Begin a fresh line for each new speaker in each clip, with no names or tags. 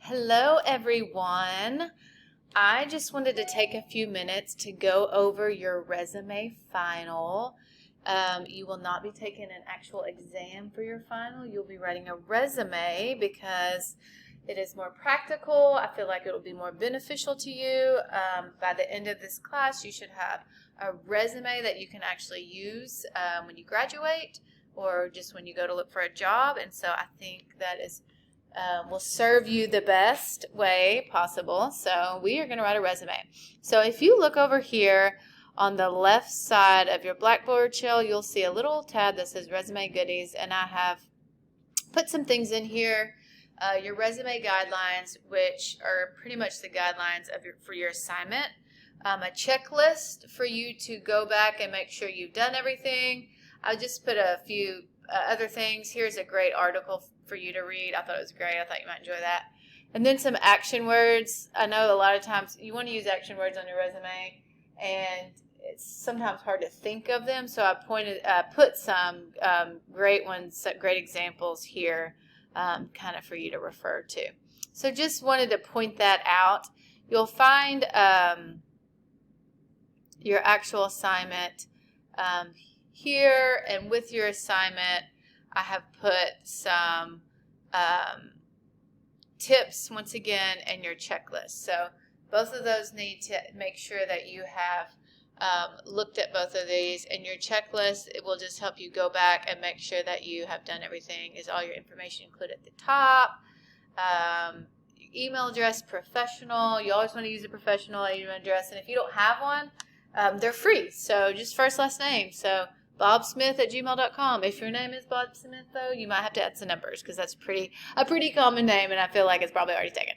Hello, everyone. I just wanted to take a few minutes to go over your resume final. You will not be taking an actual exam for your final. You'll be writing a resume because it is more practical. I feel like it'll be more beneficial to you. By the end of this class, you should have a resume that you can actually use when you graduate or just when you go to look for a job. And so I think that is will serve you the best way possible. So we are going to write a resume. So if you look over here on the left side of your Blackboard shell, you'll see a little tab that says Resume Goodies, and I have put some things in here. Your resume guidelines, which are pretty much the guidelines of for your assignment. A checklist for you to go back and make sure you've done everything. I just put a few other things. Here's a great article for you to read. I thought it was great. I thought you might enjoy that. And then some action words. I know a lot of times you want to use action words on your resume, and it's sometimes hard to think of them. So I put some great ones, great examples here, kind of for you to refer to. So just wanted to point that out. You'll find your actual assignment here, and with your assignment, I have put some tips once again in your checklist. So both of those need to make sure that you have looked at both of these, and your checklist, it will just help you go back and make sure that you have done everything. Is all your information included at the top? Email address, professional. You always want to use a professional email address, and if you don't have one, they're free. So just first, last name. So bobsmith@gmail.com. If your name is Bob Smith, though, you might have to add some numbers because that's a pretty common name, and I feel like it's probably already taken.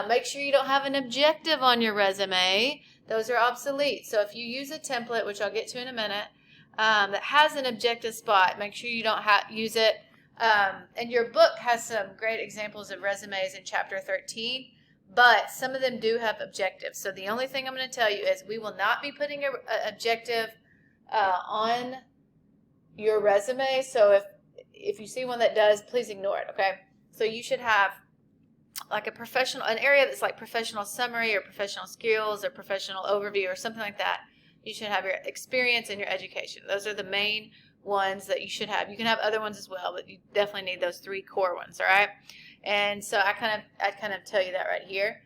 Make sure you don't have an objective on your resume. Those are obsolete. So if you use a template, which I'll get to in a minute, that has an objective spot, make sure you don't use it. And your book has some great examples of resumes in Chapter 13, but some of them do have objectives. So the only thing I'm going to tell you is we will not be putting an objective on your resume. So if you see one that does, please ignore it, okay? So you should have like an area that's like professional summary or professional skills or professional overview or something like that. You should have your experience and your education. Those are the main ones that you should have. You can have other ones as well, but you definitely need those three core ones, all right? And so I kind of tell you that right here.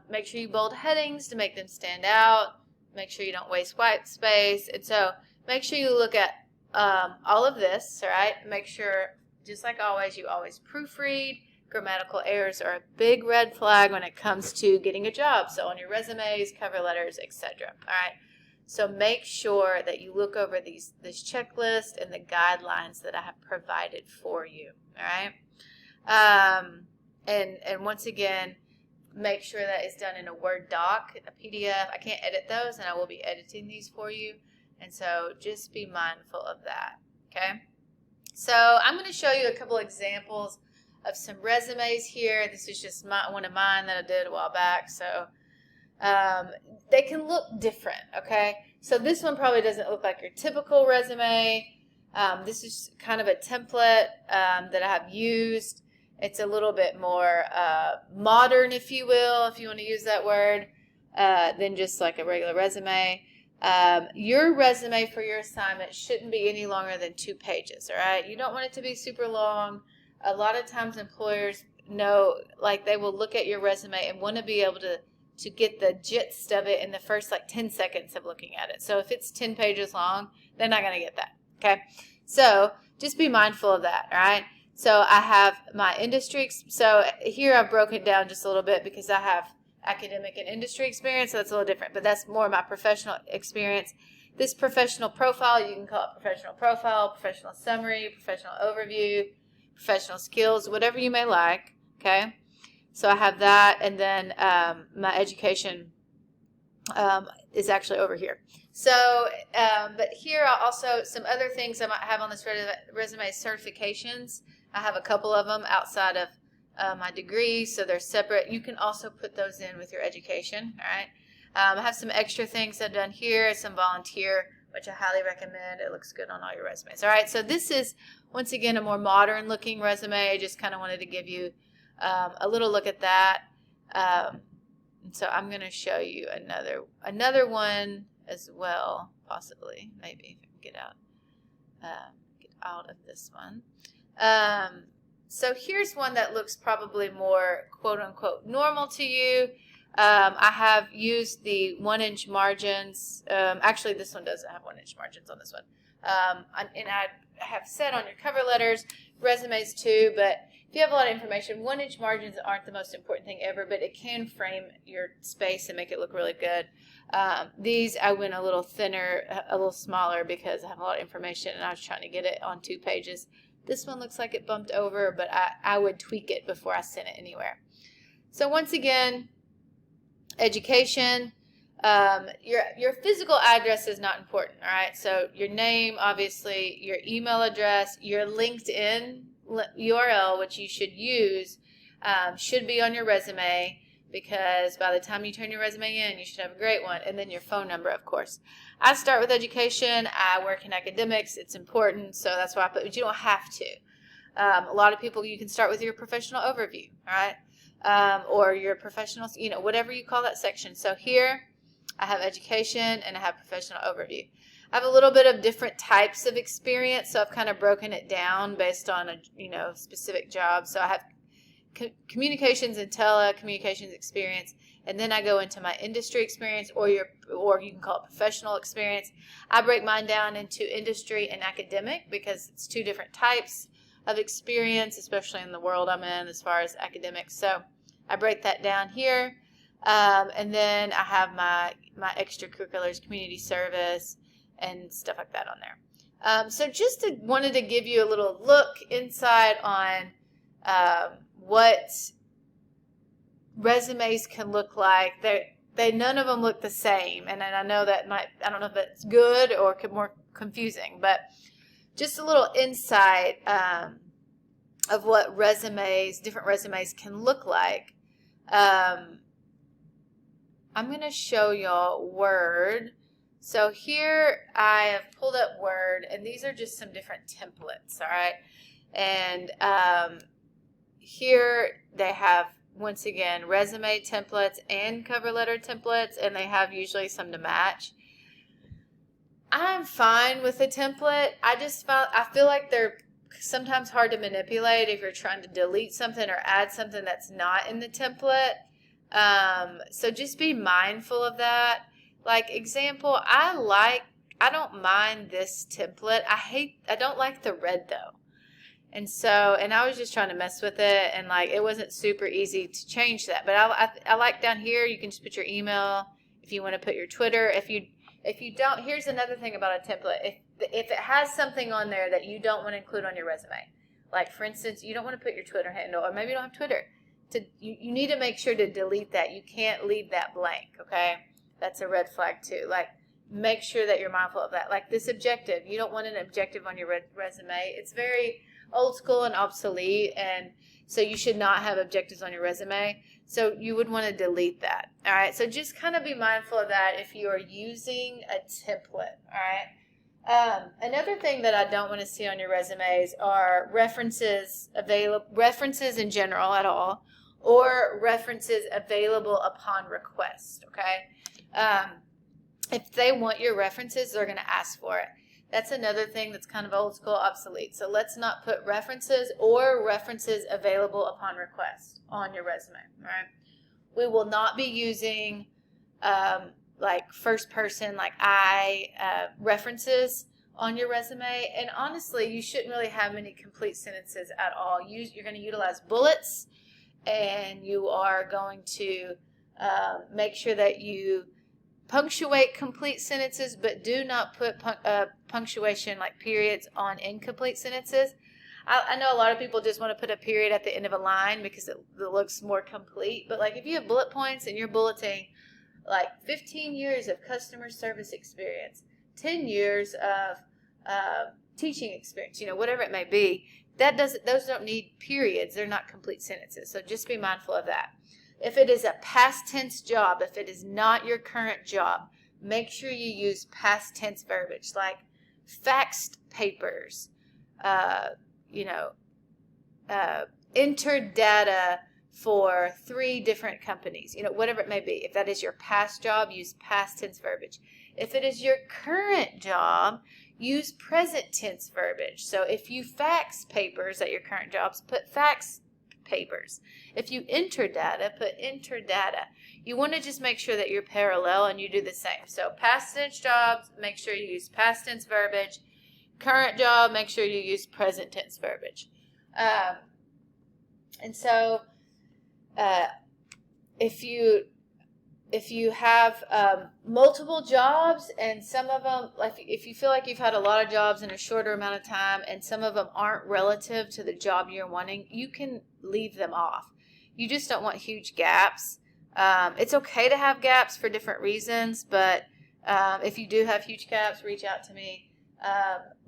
Make sure you bold headings to make them stand out. Make sure you don't waste white space. And so make sure you look at all of this, all right? Make sure, just like always, you always proofread. Grammatical errors are a big red flag when it comes to getting a job. So on your resumes, cover letters, etc. All right? So make sure that you look over this checklist and the guidelines that I have provided for you. All right? And once again, make sure that it's done in a Word doc, a PDF. I can't edit those, and I will be editing these for you. And so just be mindful of that, okay? So I'm going to show you a couple examples of some resumes here. This is just one of mine that I did a while back. So they can look different, okay? So this one probably doesn't look like your typical resume. This is kind of a template that I have used. It's a little bit more modern, if you will, if you want to use that word, than just like a regular resume. Your resume for your assignment shouldn't be any longer than 2 pages, all right? You don't want it to be super long. A lot of times employers know, like they will look at your resume and want to be able to get the gist of it in the first like 10 seconds of looking at it. So if it's 10 pages long, they're not going to get that, okay? So just be mindful of that, all right? So I have my industry. So here I've broken it down just a little bit because I have academic and industry experience, so that's a little different, but that's more my professional experience. This professional profile, you can call it professional profile, professional summary, professional overview, professional skills, whatever you may like, okay? So I have that, and then my education is actually over here. So, but here are also some other things I might have on this resume, certifications. I have a couple of them outside of my degree, so they're separate. You can also put those in with your education, all right? I have some extra things I've done here, some volunteer, which I highly recommend. It looks good on all your resumes. All right, so this is, once again, a more modern looking resume. I just kind of wanted to give you a little look at that. And so I'm going to show you another one as well, possibly, maybe, if I can get out of this one. So here's one that looks probably more quote-unquote normal to you. I have used the 1-inch margins. Actually, this one doesn't have 1-inch margins on this one. And I have said on your cover letters, resumes too, but if you have a lot of information, 1-inch margins aren't the most important thing ever, but it can frame your space and make it look really good. These I went a little thinner, a little smaller, because I have a lot of information and I was trying to get it on 2 pages. This one looks like it bumped over, but I would tweak it before I sent it anywhere. So once again, education. Your physical address is not important, all right? So your name, obviously, your email address, your LinkedIn URL, which you should use, should be on your resume, because by the time you turn your resume in, you should have a great one. And then your phone number, of course. I start with education. I work in academics. It's important, so that's why I put, but you don't have to. A lot of people, you can start with your professional overview, all right? Or your professional, whatever you call that section. So here, I have education and I have professional overview. I have a little bit of different types of experience, so I've kind of broken it down based on a specific job. So I have communications and telecommunications experience, and then I go into my industry experience, or you can call it professional experience. I break mine down into industry and academic because it's 2 different types of experience, especially in the world I'm in as far as academics. So I break that down here. And then I have my extracurriculars, community service, and stuff like that on there. So just wanted to give you a little look inside on what resumes can look like. None of them look the same, and I know that I don't know if that's good or more confusing, but just a little insight of what different resumes can look like. I'm going to show y'all Word. So here I have pulled up Word, and these are just some different templates, all right? And here they have, once again, resume templates and cover letter templates, and they have usually some to match. I'm fine with a template. I feel like they're sometimes hard to manipulate if you're trying to delete something or add something that's not in the template. So just be mindful of that. Like example, I don't mind this template. I don't like the red though. And I was just trying to mess with it, and like it wasn't super easy to change that. But I like down here, you can just put your email if you want to put your Twitter. If you don't, here's another thing about a template. If it has something on there that you don't want to include on your resume, like for instance, you don't want to put your Twitter handle, or maybe you don't have Twitter. You need to make sure to delete that. You can't leave that blank, okay? That's a red flag too. Like, make sure that you're mindful of that. Like this objective, you don't want an objective on your resume. It's very old school and obsolete, and so you should not have objectives on your resume. So you would want to delete that, all right? So just kind of be mindful of that if you are using a template, all right? Another thing that I don't want to see on your resumes are references in general at all, or references available upon request, okay? If they want your references, they're going to ask for it. That's another thing that's kind of old school, obsolete. So let's not put references or references available upon request on your resume, all right? We will not be using like first person, like references on your resume. And honestly, you shouldn't really have many complete sentences at all. You're going to utilize bullets, and you are going to make sure that you punctuate complete sentences, but do not put punctuation like periods on incomplete sentences. I know a lot of people just want to put a period at the end of a line because it looks more complete, but like if you have bullet points and you're bulleting like 15 years of customer service experience, 10 years of teaching experience, whatever it may be, those don't need periods. They're not complete sentences. So just be mindful of that. If it is a past tense job, if it is not your current job, make sure you use past tense verbiage like enter data for 3 different companies, whatever it may be. If that is your past job, use past tense verbiage. If it is your current job, use present tense verbiage. So if you fax papers at your current jobs, put fax papers. If you enter data, put enter data. You want to just make sure that you're parallel and you do the same. So past tense jobs, make sure you use past tense verbiage. Current job, make sure you use present tense verbiage. And so if you have multiple jobs, and some of them, like if you feel like you've had a lot of jobs in a shorter amount of time and some of them aren't relative to the job you're wanting, you can leave them off. You just don't want huge gaps. It's okay to have gaps for different reasons, but if you do have huge gaps, reach out to me.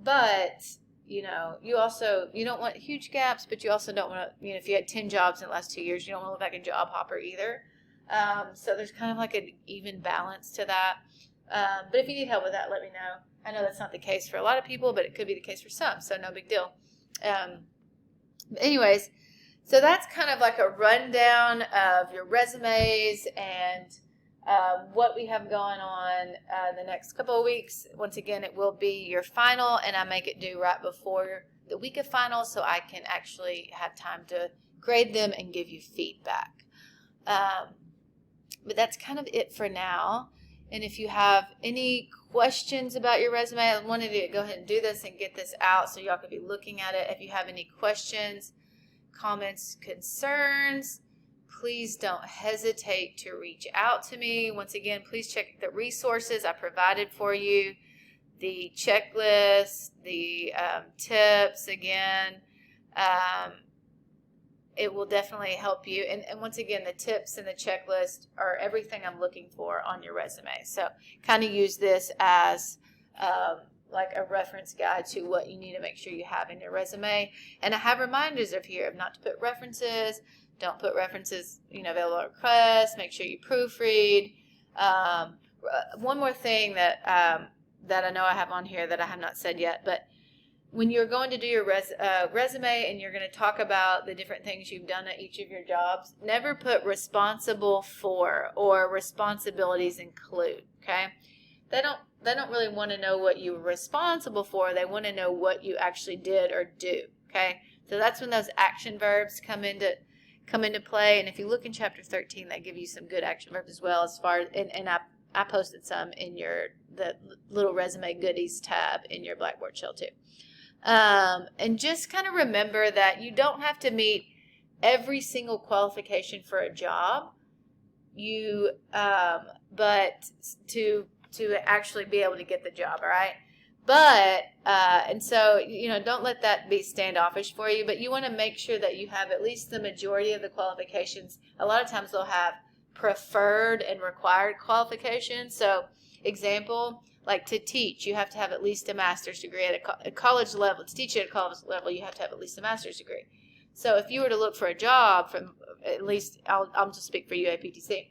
But you don't want huge gaps, but you also don't want to, if you had 10 jobs in the last 2 years, you don't want to look like a job hopper either. So there's kind of like an even balance to that. But if you need help with that, let me know. I know that's not the case for a lot of people, but it could be the case for some, so no big deal. Anyways, so that's kind of like a rundown of your resumes and what we have going on the next couple of weeks. Once again, it will be your final, and I make it due right before the week of finals so I can actually have time to grade them and give you feedback. But that's kind of it for now. And if you have any questions about your resume, I wanted to go ahead and do this and get this out so y'all could be looking at it. If you have any questions, comments, concerns, please don't hesitate to reach out to me. Once again, please check the resources I provided for you, the checklist, the tips again. It will definitely help you. And once again, the tips and the checklist are everything I'm looking for on your resume. So kind of use this as like a reference guide to what you need to make sure you have in your resume. And I have reminders of here of not to put references. Don't put references, available at request. Make sure you proofread. One more thing that I know I have on here that I have not said yet, but when you're going to do your resume and you're going to talk about the different things you've done at each of your jobs, never put responsible for or responsibilities include, okay? They don't really want to know what you were responsible for. They want to know what you actually did or do, okay? So that's when those action verbs come into play. And if you look in chapter 13, they give you some good action verbs as well, as far as, and I posted some in the little resume goodies tab in your Blackboard shell too. And just kind of remember that you don't have to meet every single qualification for a job. But to actually be able to get the job, all right? But, and so, don't let that be standoffish for you, but you want to make sure that you have at least the majority of the qualifications. A lot of times they'll have preferred and required qualifications. So, example, like to teach, you have to have at least a master's degree at a college level. To teach at a college level, you have to have at least a master's degree. So if you were to look for a job from, at least, I'll just speak for UAPTC,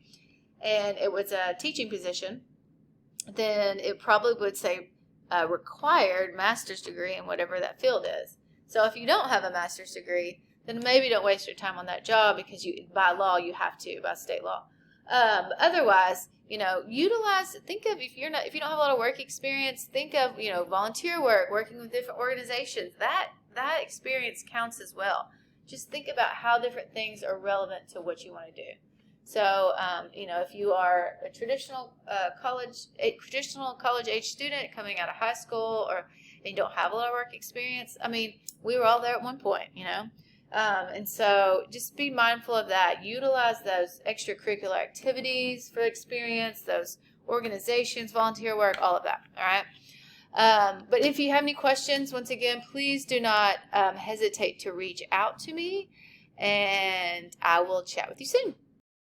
and it was a teaching position, then it probably would say required master's degree in whatever that field is. So if you don't have a master's degree, then maybe don't waste your time on that job, because by law you have to, by state law. Otherwise, utilize, think of, if you don't have a lot of work experience, think of, volunteer work, working with different organizations. That experience counts as well. Just think about how different things are relevant to what you want to do. So, if you are a traditional college age student coming out of high school, and you don't have a lot of work experience, we were all there at one point, and so just be mindful of that. Utilize those extracurricular activities for experience, those organizations, volunteer work, all of that, all right? But if you have any questions, once again, please do not hesitate to reach out to me, and I will chat with you soon.